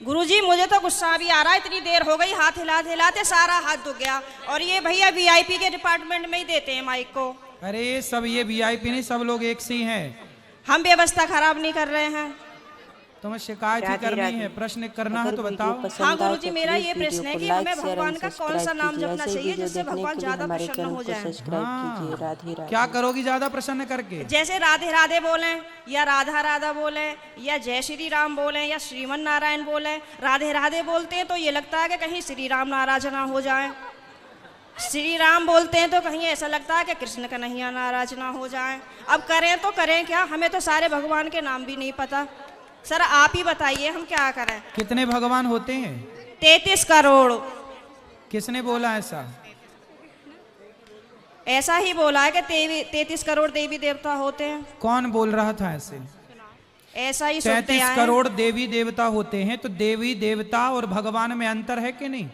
गुरुजी मुझे तो गुस्सा भी आ रहा है, इतनी देर हो गई, हाथ हिलाते हिलाते सारा हाथ दुख गया। और ये भैया वीआईपी के डिपार्टमेंट में ही देते हैं माइक को। अरे सब ये वीआईपी नहीं, सब लोग एक से ही हैं। हम व्यवस्था खराब नहीं कर रहे हैं। तुम्हें शिकायत ही करनी है, प्रश्न करना है तो बताओ। हाँ गुरुजी, मेरा ये प्रश्न है कि हमें भगवान का कौन सा नाम जपना चाहिए जिससे भगवान ज्यादा प्रसन्न हो जाए। हाँ, क्या करोगी ज्यादा प्रसन्न करके? जैसे राधे राधे बोलें या राधा राधा बोलें या जय श्री राम बोलें या श्रीमन नारायण बोलें। राधे राधे बोलते हैं तो ये लगता है कि कहीं श्री राम नाराज ना हो जाए। श्री राम बोलते हैं तो कहीं ऐसा लगता है कि कृष्ण कन्हैया नाराज ना हो जाए। अब करें तो करें क्या, हमें तो सारे भगवान के नाम भी नहीं पता। सर आप ही बताइए हम क्या करें। कितने भगवान होते हैं? 33 करोड़। किसने बोला ऐसा? ऐसा ही बोला है कि 33 करोड़ देवी देवता होते हैं। कौन बोल रहा था ऐसे? ऐसा ही सुनते 33 करोड़ देवी देवता होते हैं तो देवी देवता और भगवान में अंतर है कि नहीं?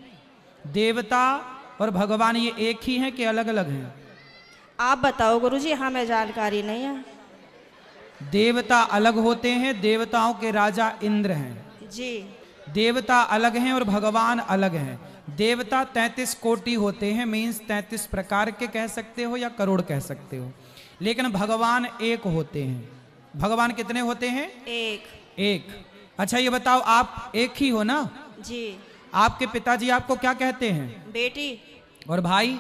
देवता और भगवान ये एक ही हैं कि अलग अलग हैं? आप बताओ गुरुजी, हमें जानकारी नहीं है। देवता अलग होते हैं, देवताओं के राजा इंद्र हैं जी। देवता अलग हैं और भगवान अलग हैं। देवता 33 कोटि होते हैं, मीन्स 33 प्रकार के कह सकते हो या करोड़ कह सकते हो। लेकिन भगवान एक होते हैं। भगवान कितने होते हैं? एक। अच्छा ये बताओ, आप एक ही हो ना? जी। आपके पिताजी आपको क्या कहते हैं? बेटी। और भाई?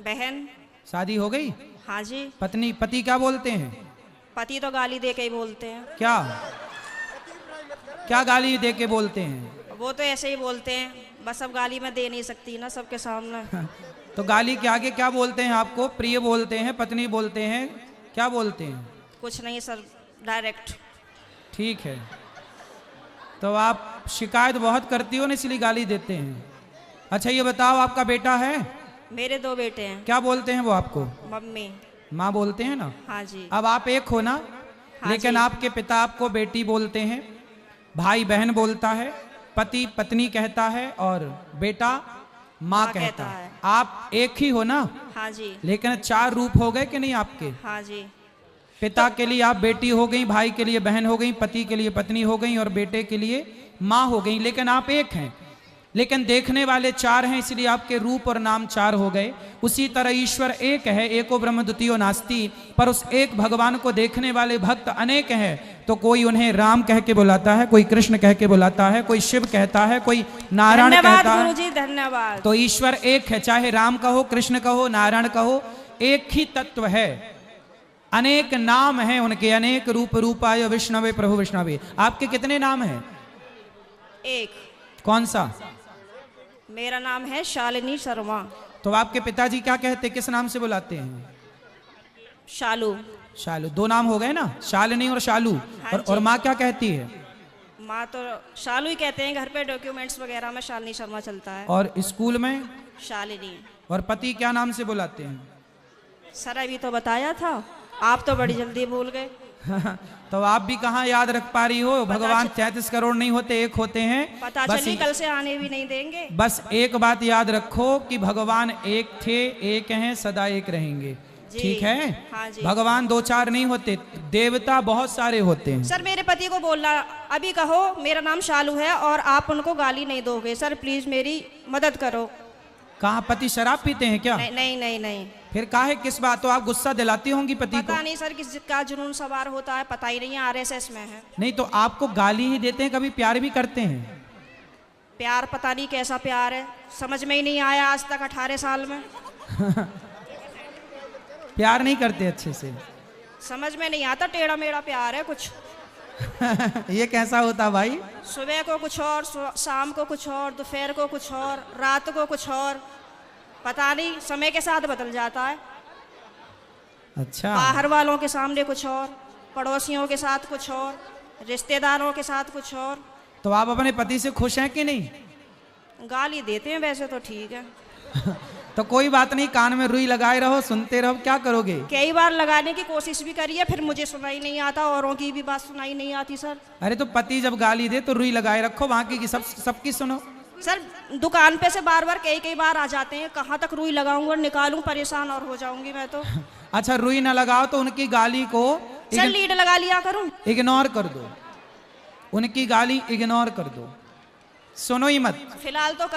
बहन। शादी हो गई? हाँ जी। पति क्या बोलते हैं? पति तो गाली दे के ही बोलते हैं। क्या गाली दे के बोलते हैं? वो तो ऐसे ही बोलते हैं, बस अब गाली मैं दे नहीं सकती ना सबके सामने। तो गाली के आगे क्या बोलते हैं आपको? प्रिय बोलते हैं, पत्नी बोलते हैं, क्या बोलते हैं? कुछ नहीं सर, डायरेक्ट। ठीक है, तो आप शिकायत बहुत करती हो ना, इसलिए गाली देते हैं। अच्छा ये बताओ, आपका बेटा है? मेरे 2 बेटे हैं। क्या बोलते हैं वो आपको? मम्मी। माँ बोलते हैं ना? हाँ जी। अब आप एक हो ना? हाँ लेकिन जी। आपके पिता आपको बेटी बोलते हैं, भाई बहन बोलता है, पति पत्नी कहता है और बेटा माँ कहता है। आप एक ही हो ना? हाँ जी। लेकिन 4 रूप हो गए कि नहीं आपके? हाँ जी। पिता के लिए आप बेटी हो गई, भाई के लिए बहन हो गई, पति के लिए पत्नी हो गई और बेटे के लिए माँ हो गई। लेकिन आप एक हैं, लेकिन देखने वाले 4 हैं, इसलिए आपके रूप और नाम 4 हो गए। उसी तरह ईश्वर एक है, एको ब्रह्म द्वितीयो नास्ति, पर उस एक भगवान को देखने वाले भक्त अनेक हैं। तो कोई उन्हें राम कह के बुलाता है, कोई कृष्ण कह के बुलाता है, कोई शिव कहता है, कोई नारायण कहता है। गुरुजी धन्यवाद। तो ईश्वर एक है, चाहे राम कहो, कृष्ण कहो, नारायण कहो, एक ही तत्व है। अनेक नाम हैं उनके, अनेक रूप रूपाय विष्णवे प्रभु विष्णवे। आपके कितने नाम हैं? एक। कौन सा? मेरा नाम है शालिनी शर्मा। तो आपके पिताजी क्या कहते, किस नाम से बुलाते हैं? शालू। शालू। 2 नाम हो गए ना, शालिनी और शालू। हाँ और माँ क्या कहती है? माँ तो शालू ही कहते हैं, घर पे डॉक्यूमेंट्स वगैरह में शालिनी शर्मा चलता है। और स्कूल में? शालिनी। और पति क्या नाम से बुलाते हैं? सर अभी तो बताया था, आप तो बड़ी जल्दी भूल गए। तो आप भी कहाँ याद रख पा रही हो? भगवान 33 करोड़ नहीं होते, एक होते हैं। पता चली कल से आने भी नहीं देंगे। बस एक बात याद रखो कि भगवान एक थे, एक हैं, सदा एक रहेंगे। ठीक है? हाँ जी। भगवान 2-4 नहीं होते, देवता बहुत सारे होते हैं। सर मेरे पति को बोलना, अभी कहो मेरा नाम शालू है और आप उनको गाली नहीं दोगे। सर प्लीज मेरी मदद करो। कहाँ पति शराब पीते हैं क्या? नहीं नहीं नहीं, नहीं। फिर काहे, किस बात? तो आप गुस्सा दिलाती होंगी पति को? पता नहीं सर किसका जुनून सवार होता है, पता ही नहीं है, आरएसएस में है। नहीं तो आपको गाली ही देते हैं, कभी प्यार भी करते हैं? प्यार पता नहीं कैसा प्यार है, समझ में ही नहीं आया आज तक 18 साल में। प्यार नहीं करते अच्छे से? समझ में नहीं आता, टेढ़ा मेढ़ा प्यार है कुछ। ये कैसा होता भाई? सुबह को कुछ और, शाम को कुछ और, दोपहर को कुछ और, रात को कुछ और, पता नहीं, समय के साथ बदल जाता है। अच्छा। बाहर वालों के सामने कुछ और, पड़ोसियों के साथ कुछ और, रिश्तेदारों के साथ कुछ और। तो आप अपने पति से खुश हैं कि नहीं? गाली देते हैं वैसे तो ठीक है। तो कोई बात नहीं, कान में रुई लगाए रहो, सुनते रहो, क्या करोगे? कई बार लगाने की कोशिश भी करी है, फिर मुझे सुनाई नहीं आता, औरों की भी बात सुनाई नहीं आती सर। अरे तो पति जब गाली दे तो रुई लगाए रखो, बाकी की सबकी सुनो। सर दुकान पे से बार बार कई बार आ जाते हैं, कहाँ तक रुई लगाऊंगा और निकालूं, परेशान और हो जाऊंगी मैं तो। अच्छा रुई ना लगाओ तो उनकी गाली को सर लीड लगा लिया करूं? इग्नोर कर दो, उनकी गाली इग्नोर कर दो। सुनो ही मत। फिलहाल तो